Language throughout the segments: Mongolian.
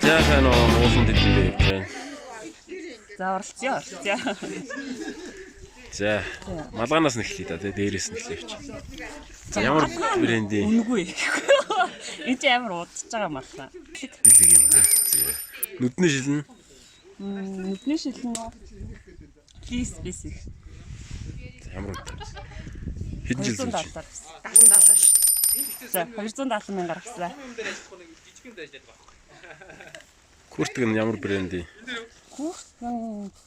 Яасан уусан дэдтэй явж байна. За оролцъё. За малгаанаас нь эхлэе да тий дээрээс нь эхлэе явчих. За ямар брендийн Үнгүй. Энд ч амар удаж байгаа маллаа. бэлэг юм аа. За нүдний шилэн Нүдний шилэн нөө. Please basic. ямар удаа. Хэдэн жил зүйл? 77 шүү. За 270 мянга гаргасан. Куртг нь ямар брендийн? Куртг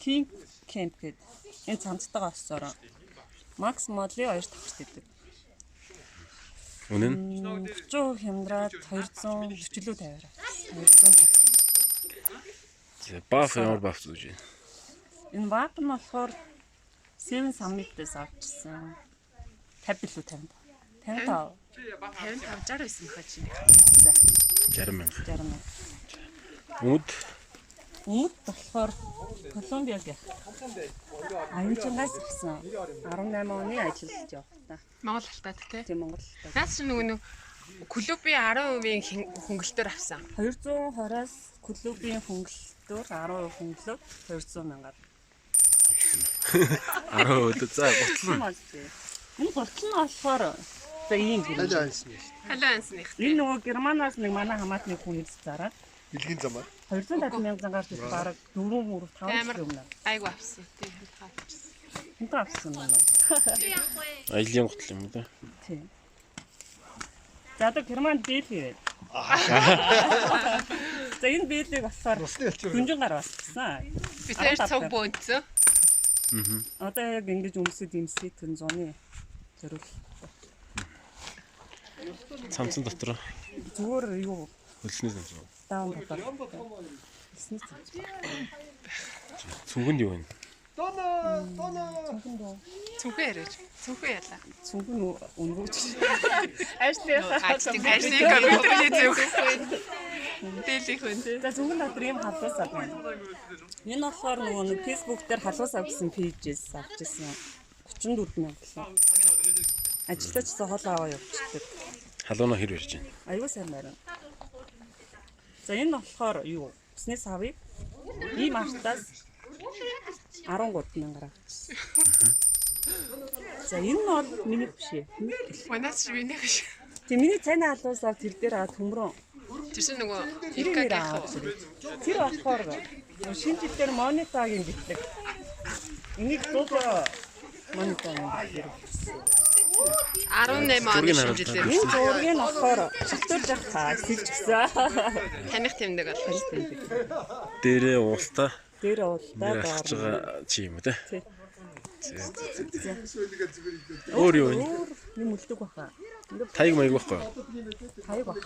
King Camp гэдэг. Энэ цамцтайгаа осцороо. Max Model 2 тавхарт идэв. Үнэн нь 30% хямдраад 240 лөө 50-аар. 250. за баф ямар баф зүүж байна? Энэ баф нь болохоор 7 Summit-ээс авчихсан. 50 лөө 50. 55. 55 69 мөхөж чинь. За 60 мянга. 60 мянга. Үд Өмнөд болохоор Колумбиаг Аюучингаас авсан 18 оны ажилд явахтаа. Монгол халтаад тий. Тийм Монгол. Наас чинь нөгөө клубын 10% хөнгөлтөөр авсан. 220-аас клубын хөнгөлтөөр 10% хөнгөлөд 200 мянгаар. 10 за готлон. Энэ готлон болохоор за ийм гэрээ. Халуун ансных. Энэ нөгөө Германаас нэг манай хамаатны хүн ирж зараад Дэлхийн замаар 250 мянгаар гэж бараг 4-5 юм наа. Айгу авсан. Тий. Энд авсан юм уу? Аялын готл юм да. Тийм. За одоо Герман бэл хийгээд. За энэ бэлийг болохоор дүнжин гар бассан. Би тэр цог бөөцөө. Одоо яг ингэж өмсөд имсээ тэн зуны зориул. Цамцсан дотор Зүгээр юу хөлсний цамц. даун дотор. Цүгэнд юу вэ? Цүнхээ яриаж. Цүнхээ ялаа. Цүнхэн өнгөж. Ажлын компьютерний цүнхээ. Дэлих хүн. За цүнхэн дотор юм халуусаа байна. Энэ болохоор нөгөө нэг Facebook дээр халуусаа гэсэн пэйжээс авчихсан. 34 мянга. Ажилтаач хоол аваа явуулдаг. Халуунаа хэр барьж байна? Аюу сайн байна. За энэ болохоор юу? Уснес авыг ийм артаас 13 мянгаар авчихсан. За энэ нь бол миний биш ээ. Манайч миний биш. Тэг миний цайны халуусаар тэр дээр төмрөн Тэрсэн нөгөө иргэг аваад. Тэр болохоор шинэ жилээр монитагийн битлэг. Энийг дуугаа монитагийн битлэг. 18 оны шинжилээр Энэ зургийг нь болохоор шатуулж авах хэлчихсэн. таних тэмдэг бол. Дээрээ уултаа Тэр уулдаа гарч байгаа чи юм уу те? Тий. Өөр юу вэ? Юм үлдэг баха. Тайг маяг байхгүй. Тайг баг.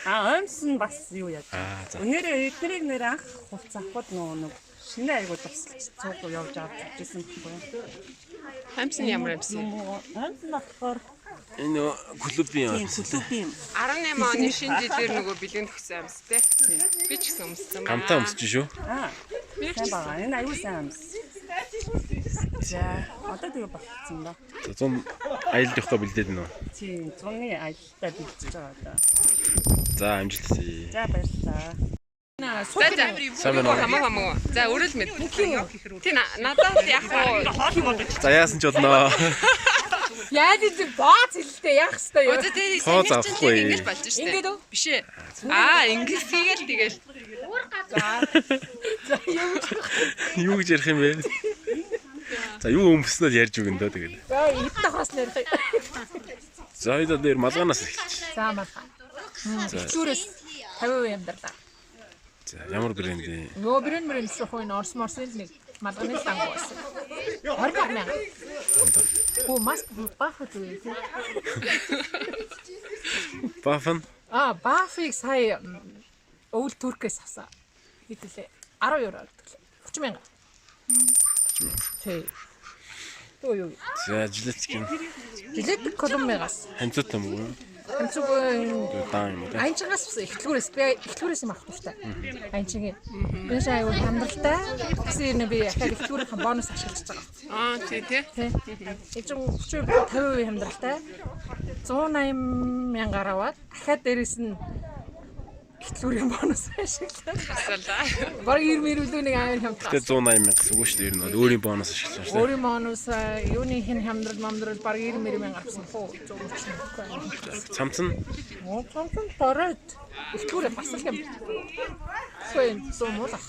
Амс нь бас юу яаж. За. Өнөөдөр эднийг нэр анх хувц авахд нэг шинэ айгуу тусалж цуг явж авчихсан байхгүй. Хамсын ямар амсан. Амс нь болохоор Энэ клубын клубын 18 оны шинэ жилээр нөгөө бэлэн төгсөн амс те. Би ч гэсэн өмссөн байна. гамтаа өмсөж шүү. сайн байгаа. Энэ аюу сайн амс. За одоо тэгээ болчихсон да. 100 аялд явах бэлдээд нөө. Тийм 100-ны аялалтаа бэлдэж байгаа да. За амжилт хүсье. За баярлалаа. Хамаа. За өрөөл мэд. Тий надад яг хоо. За яасан ч болно. Яаж ийм бооц хэлтэй яах хэвээр юу? Өдөө дээр Тоо завхгүй. ингэж болж штэ. Ингээд үү? Биш ээ. Ингэж хийгээл тэгэл. За юу ч Юу гэж ярих юм бэ? За юу өмснөд ярьж өгөн дөө тэгээд. за идэх бас нэр. За хоёул дээр малгаанаас эхэлчих. За малгай. Эхлүүрээс 50% амьдралаа. За ямар брендийн? Нөө брэнд шохойн Орс морсын нэг малганы станг байсан. 20 мянга. Оо маск бафад үү? Бафан Бафыг сая өвөл Туркээс авсан. Хэдүүлээ 10 евро төлөө. 30 мянга. Тий. Тоо юу? за жилетkin Жилет Колумбиас. хамцууд юм уу? Хамцгүй Даан юм уу? Анчигаас эхлүүрээс би эхлүүрээс юм авах туфта. Анчигийн. Би сая аюул хамралтай. Гэсэн би ахад эхлүүрийн бонус ашиглаж байгаа. Тий. Эцэг 50% хамралтай. 180 мянгаар аваад ахад дээрэс нь ихтлүүрийн бонус ашиглаад. Асуулаа. Бараг 90 мөрөлөө нэг амар хямдхан. Тэгээ 180 мянга гэсэн үг шүү дээ. Ер нь бол өөрийн бонус ашиглаж шүү дээ. Өөрийн бонус юуны хин хямдрал мамдрал бараг 90 мянга гарсан хөө. Цамц нь Цамцсан доройд ихтлүүрээ бас л юм. Хөөе зумуулах.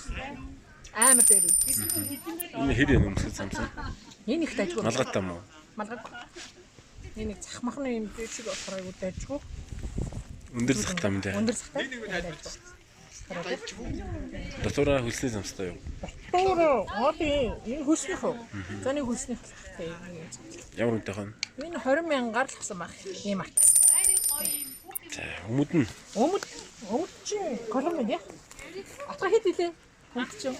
Амар дээр. энэ хэр юм өмсгөл цамц нь? Энэ их дайггүй. Малгайтай юм уу? Малгай. Энэ цах махны юм дэшиг болохоор айгуу дайггүй. Өндөр захтай юм дээ. Өндөр захтай. Дотоороо хөлсний цамцтай юу? Тоо оди энэ хөлснөх үү? Зөний хөлснөх захтай. Ямар үнэтэй хань? Энэ 20 мянгаар л авсан баг. Ийм артас. За өмд нь Өмд чинь Колумбид яа. Атга хэд илээ? Өмд чинь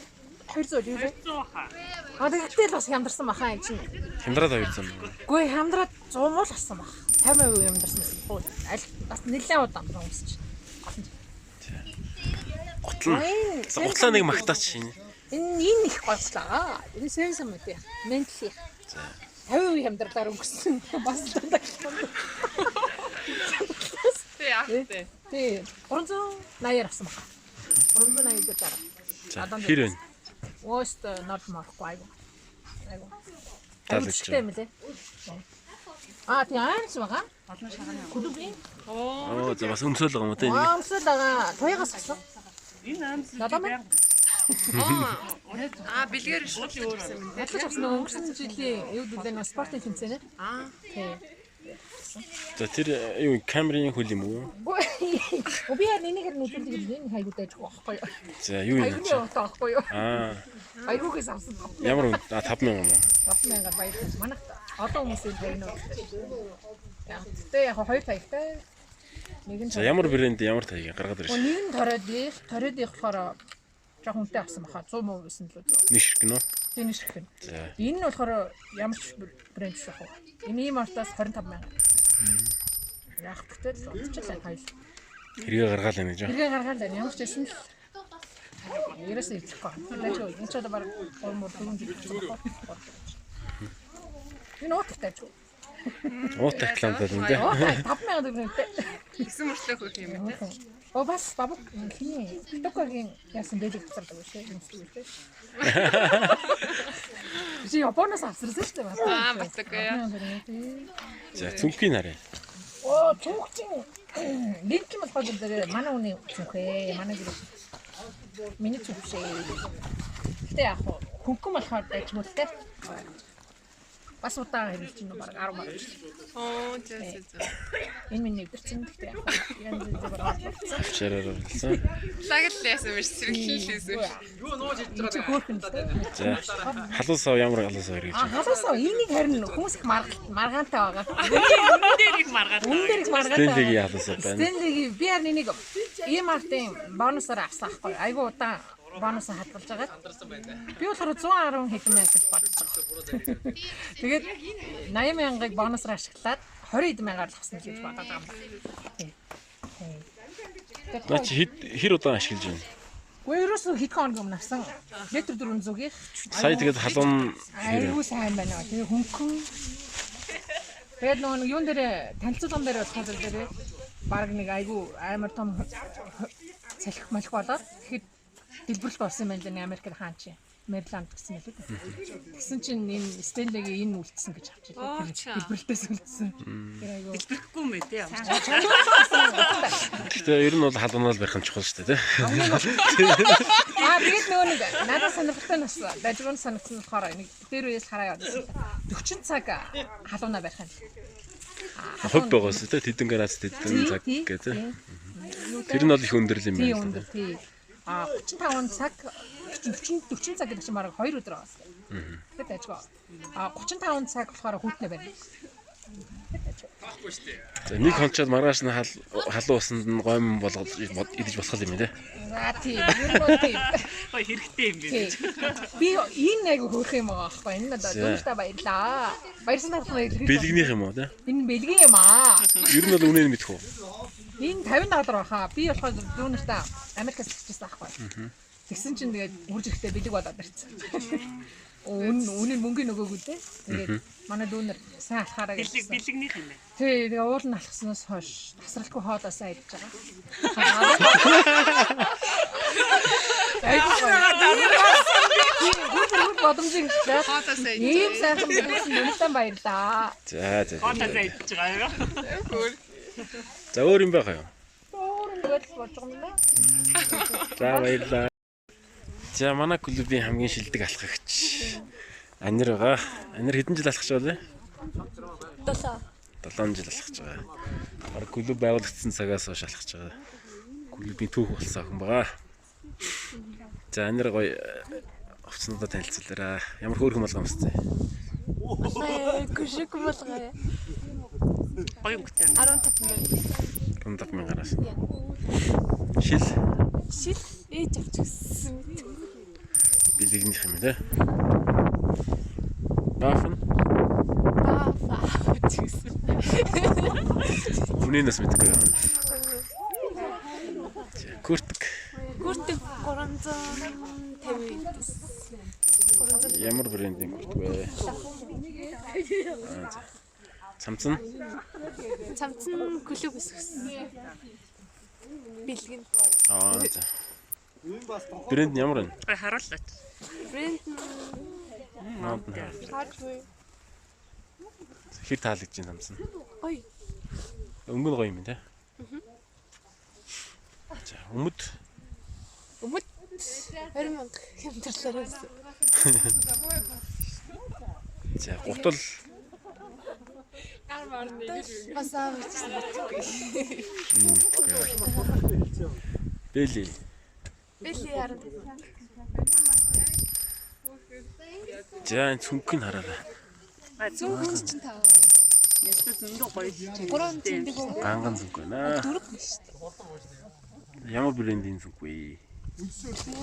200 юу вэ? 100 А тэгтэл бас хямдарсан баха энэ чинь. хямдраад 200 юм. Гүй хямдраад 100 муу л авсан баг. 50% хямдарсан. Аль бас нэлээд удаан өмсч. Гутлаа нэг магтаач шинэ. Энэ их гоцлаа. Энэ сэнс юм үү? Ментли. За 50% хямдралаар өнгөрсөн. Бас дандаа. Тий. 380 авсан баг. 380 дээр дараа. За хэр вэ? Ост нот мархгүй айгу. Айгу. Таалагдчих. юм лээ. А тий аанч байгаа. олон шагааны. Күдүби. Оо за бас өмсөөл байгаа юм уу те? Амсал байгаа. Туягаас авсан. Энэ амс Надамай. Бэлгээр шууд өгсөн юм дээ. Ядлаж авсан өнгөрсөн жилийн юу гэдэг нь спортын тэмцээн. Тий. За тэр юу камерын хөл юм уу? Би яа нэгээр нэгэлдэг энэ хайгуу дайж байхгүй юу? За юу юм Хайгуу чи? байхгүй юу? Хайгуугээс авсан. Ямар 5000 юм уу? 5000 баяр. Манайх олон хүмүүсийн тайнууд. Яа, тэ яг хоёр таягтай. Нэг нь За ямар брэнд ямар таяг гаргаад ирж. нэг нь тороод их болохоор жоохон үнэтэй авсан баха 100% байсан л үү. Нэг ширхэг нөө. Тийм ширхэг. За Энэ нь болохоор ямар ч брэнд шүү хөө. Энэ ийм артаас 25000. Яг бүтэл унтчихлаа хоёул. хэрэгээ гаргаал байна гэж. Хэрэгээ гаргаад байна. Ямар ч байсан л ерөөсөө итгэхгүй. Энэ ч одоо баг гомор дөрөв жил байна. Энэ ууттай ч. Уут рекламдаад юм дээ. 5000 төгрөгтэй. Гэсэн мөртлөө хөх юм дээ. О бас бабу хин токогийн яасан бэлэг цардаг биш үү? Чи Японоос авсарсан шүү дээ. Батдаг яа. За цүнхгийн харъя. Оо цүнхчин линк юм болохоор дээр манай үний цүнхээ манай гэр миний цүнхшээ. Гэтэ яг хөнгөн болохоор байж мөлтэй. Бас удаан хэрэлж чинь баг 10 мар. Оо зөө. Энэ миний бэрцэн гэхдээ яг янз бүр авчихсан. Чараар болсон. Лагл яасан биш сэргэлээсэн. Чи хөөхөн л дээ. За халуусаа ямар халуусаа ирэх гэж. Халуусаа энийг харин хүмүүс их маргаантай байгаа. Үнэн дээр их маргаад. Үнэн дээр их маргаантай. Стенлигийн халуусаа байна. Стенлигийн би харин энийг ийм артын бонусаар авсан ахгүй. Айгу удаан бонусаа хадгалж байгаа. Би болохоор 110 хэдэн мянга гэж бодож байгаа. Тэгээд 80 мянгыг бонусаар ашиглаад 20 хэдэн мянгаар л авсан гэж бодоод байгаа юм байна. Наа чи хэр удаан ашиглаж байна? Гэхдээ ерөөсөө хэд хоног өмнө авсан. Литр 400-ийн. Сая тэгээд халуун айгу сайн байна. Тэгээ хөнгөн. Тэгээд нөгөө юун дээр танилцуулган дээр болохоор дээр баг нэг айгу амар том салхи малх болоод тэгэхэд дэлбэрлэлт болсон юм байна Америкт хаан чи. Мэрланд гэсэн юм лээ. Тэгсэн чинь энэ Стенлигийн энэ үлдсэн гэж авч ирлээ. Дэлбэрлэлтээс үлдсэн. Тэр айгу Дэлбэрэхгүй мэ тий. Гэхдээ ер нь бол халуунаар барих юм чухал шүү дээ. Тэгээд нөгөө нэг надад сонирхолтой нь бас дажгуун санагдсан болохоор нэг дээр үеэс хараа явуулсан. 40 цаг халуунаа барих юм. Хувь байгаас тэ тэдэн градус тэдэн цаг гэдэг. Тэр нь бол их өндөр юм Тийм байна. өндөр тий. 35 цаг 40 цаг гэдэг чинь бараг 2 өдөр байгаа. Тэгээд ажгаа. 35 цаг болохоор хүүтнэ байна. За нэг хончоод маргааш нь халуун усанд нь гомн болгож идэж болох юм тий. За тий. Ер нь тий. Ой хэрэгтэй юм бэ. Би энэ айгу хөөх юм байгаа байхгүй. Энэ надад дүүртэ баярлаа. Баярсан талаар хэлэх. Бэлгнийх юм уу тий? Энэ бэлгийн юм аа. Ер нь бол үнэ нь мэдэх үү? Энэ 50 доллар баха. Би болохоор дүүнэртээ Америкаас авчихсан байхгүй. Тэгсэн чинь тэгээд үрж ирэхдээ бэлэг болоод ирсэн. Үнэн мөнгөний нөгөөгүй дээ. Тэгээд манай дүүнэр сайн алхаараа гэсэн. Бэлэгнийх юм бэ. Тий, тэгээ уул нь алхснаас хойш тасралтгүй хоолоосаа идэж байгаа. боломжийг хэлээ. Ийм сайхан мэдүүлсэн үнэхээр баярлаа. За. Гонтаа идэж байгаа юу? За өөр юм байгаа юу? Өөр л болж байгаа юм байна. За баярлаа. За манай клубийн хамгийн шилдэг алхагч Анир байгаа. Анир хэдэн жил алхаж байгаа вэ? 7 жил алхаж байгаа. Бараг клуб байгуулагдсан цагаас хойш алхаж байгаа. Клубийн түүх болсон охин байгаа. За Анир гоё хувцснуудаа танилцуулаарай. Ямар хөөрхөн болгоом өсцөө. Күшиг болгоё. Гоё өнгөтэй. 15,000-аас. Шил Ээж авч гисэн. билэгнийх юм тий. Бафн. Авч гисэн. Үнэнээс мэдгүй юм. Куртк. Гүртэг 350. Ямар брендинг куртк вэ? Цамцсан. Цамцсан клуб эсвэсэн. Бэлгэн. За. Брэнд ямар вэ? Харууллаач. Брэнд Hardware. hardware. Хэр таалагдж байна цамцсан? Ой. Өнгө нь гоё юм тий. За, өмд 20,000 хэмтэрлээрээс. за гутал Бас авч бэлий. бэлий харна. За энэ цүнх нь хараарай. Зүүн чинь таа. Ястаа зөндөө гоё. 3 тэмдэг үү? Ганган цүнх байна. Дөрөв нь шүү дээ. Ямар брендийн цүнх вэ?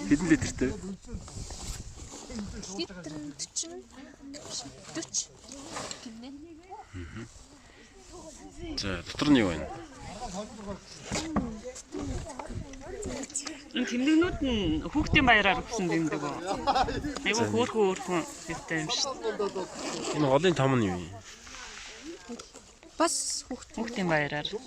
Хэдэн литртэй? Литр нь 40 гинэ. За дотор нь юу вэ? Энэ тэмдэгнүүд нь хүүхдийн баяраар өгсөн тэмдэг үү? Айгу хөөрхөн хэвтэй юм шүү дээ. Энэ голын том нь юу вэ? Бас Хүүхдийн баяраар. 19.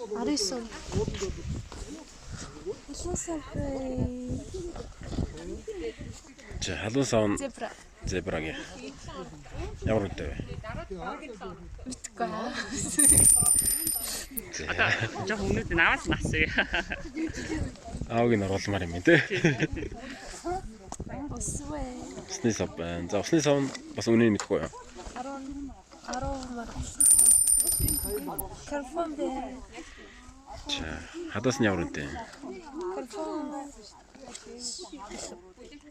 За халуун савн Зебра. зебрагийн. Ямар үнэтэй вэ? Мэдгүй. Одоо жоо өмнөд наваас насыг. Аавыг нь оруулмаар юм тий. Освэ. Усны сав байна. За усны сав нь бас үнэнийг мэдэхгүй юу? 10 мар. Карфон бэ. За хадаас нь ямар үнэтэй? Карфон.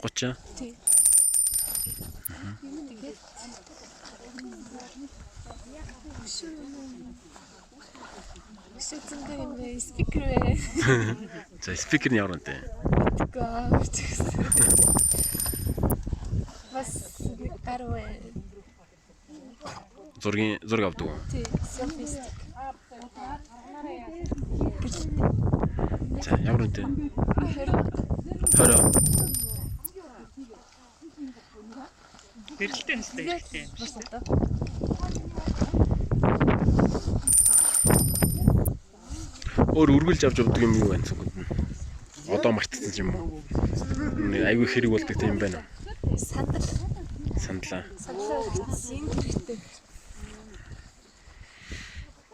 30. Тий. Шүтэнтэй юм бэ? Спикер вэ? За спикер нь ямар үнэтэй? Бас гарвэ. Зураг авдаг уу? Тий, селфи. За ямар үнэтэй? 20. Гэрэлтэй юм шүү дээ. Бас одоо. Өөр үргэлж авч явдаг юм юу байна цүгүүд нь? Одоо мартсан юм уу? Айгүй хэрэг болдог юм байна уу? Сандал. Сандлаа. Сандлаа хийсэн хэрэгтэй.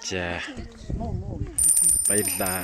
За. Баярлаа.